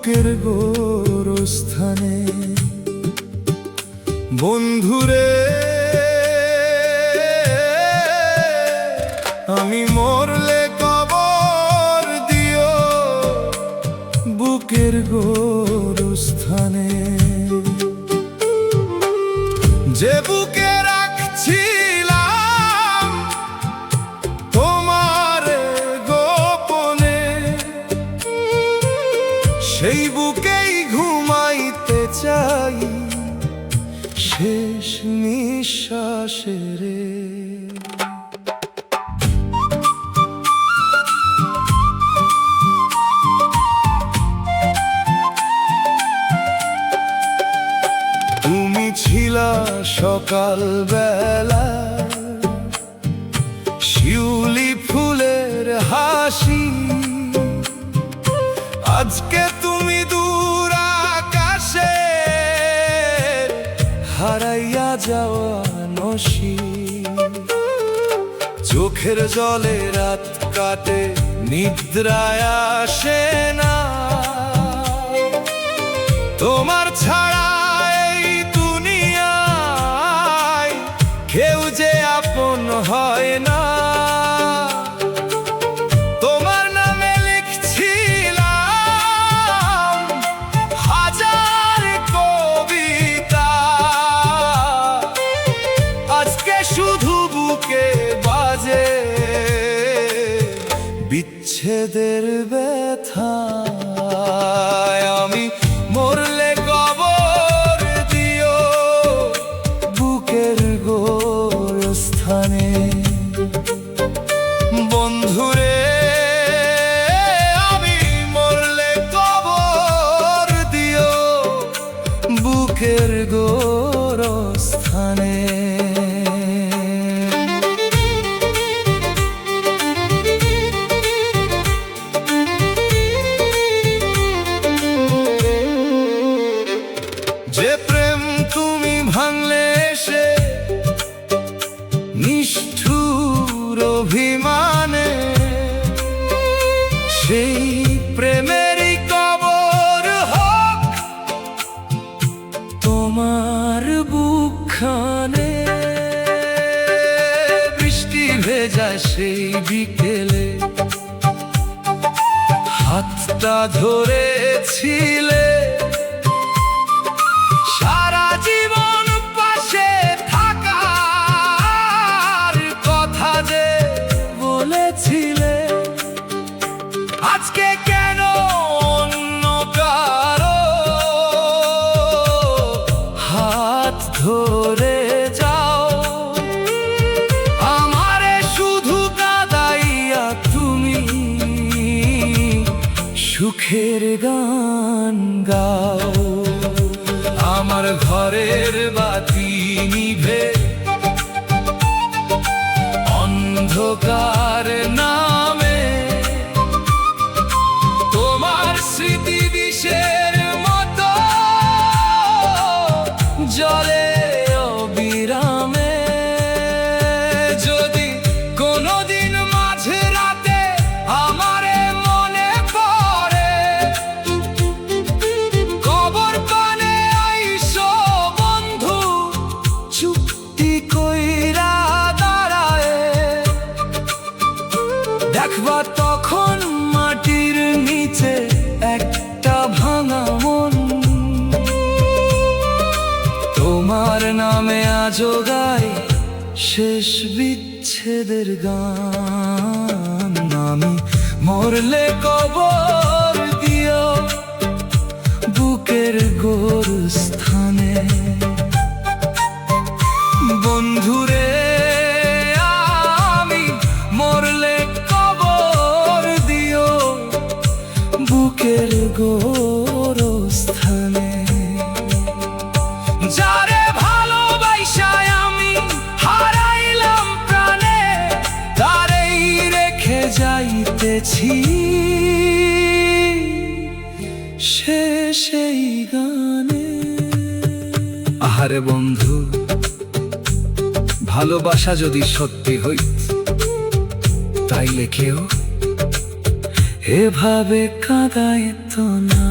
বুকের গোরস্থানে। বন্ধুরে আমি মরলে কবর দিও বুকের গোরস্থানে। যে বুকে রাখছিলাম তোমার গোপনে, সেই বুকেই ঘুমাইতে চাই শেষ নিঃশ্বাসে রে। তুমি ছিলা সকাল বেলা শিউলি ফুলের হাসি, আজকে তুমি দূর আকাশে হারাইয়া যাওয়া নসি। চোখের জলে রাত কাটে নিদ্রায় আসে না, তোমার ছাড়া এই দুনিয়ায় কেউ যে আপন হয় না। তোমার নামে লিখছিলাম হাজার কবিতা, আজকে শুধু বুকে বাজে বিচ্ছেদের ব্যথা। আমি মরলে কবর দিও বুকের গোরস্থানে। বন্ধুরে আমি মরলে কবর দিও বুকের গোরস্থানে। যে প্রেম তুমি ভাঙলে সে নিষ্ঠুর অভিমানে, সেই প্রেমেরই কবর হোক তোমার বুকখানে। বৃষ্টি ভেজা সেই বিকেলে হাতটা ধরেছিলে, সারা জীবন পাশে থাকার কথা যে বলেছিলে। আজকে কেন অন্য কারো হাত ধরে যাও, আমারে শুধু কাঁদাইয়া তুমি সুখের গান গাও। আমার ঘরের বাতি নিভে অন্ধকার নামে, তোমার স্মৃতি বিষের মতো জলে অবিরামে। যদি কোনোদিন মাঝে রাতে আমারে মনে পড়ে, কবর পানে আইসো বন্ধু চুক্তি কইরা দাঁড়ায়। দেখবা তখন মাটির নিচে একটা ভাঙা মন, তোমার নামে আজো গাই শেষ বিচ্ছেদের গান। আমি মরলে কবর দিও বুকের গোরস্থানে। বন্ধুরে আমি মরলে কবর দিও বুকের গোরস্থানে। যারে ভালোবাসায় আমি হারাইলাম প্রাণে, তারেই রেখে যাইতেছি শেষ এই গানে। আহারে বন্ধু, ভালোবাসা যদি সত্যি হইত তাইলে কেউ এভাবে কাঁদাইতো না।